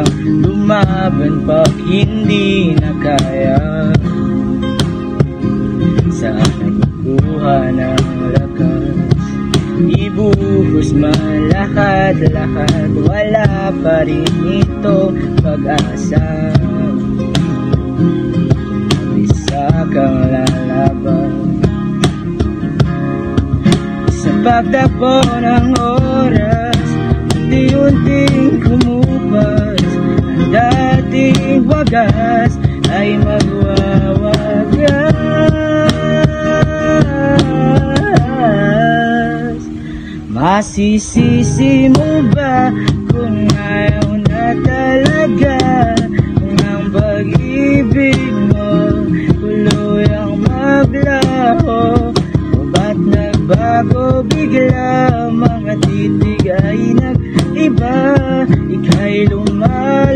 kang lumaban pag hindi na kaya. Sana'y kukuha ng lakas, ibuhos malakad-lakad, wala pa rin ito pag-asa. Isa kang lalaban sa pagdakbo ng oras, unti-unting kumupas, ang dating wagas ay magwawagas. Masisisi mo ba kung ayaw na talaga, kung ang pag-ibig mo tuluyang maglaho? O ba't nagbago bigla, mga titig ay nag-iba, ika'y lumayo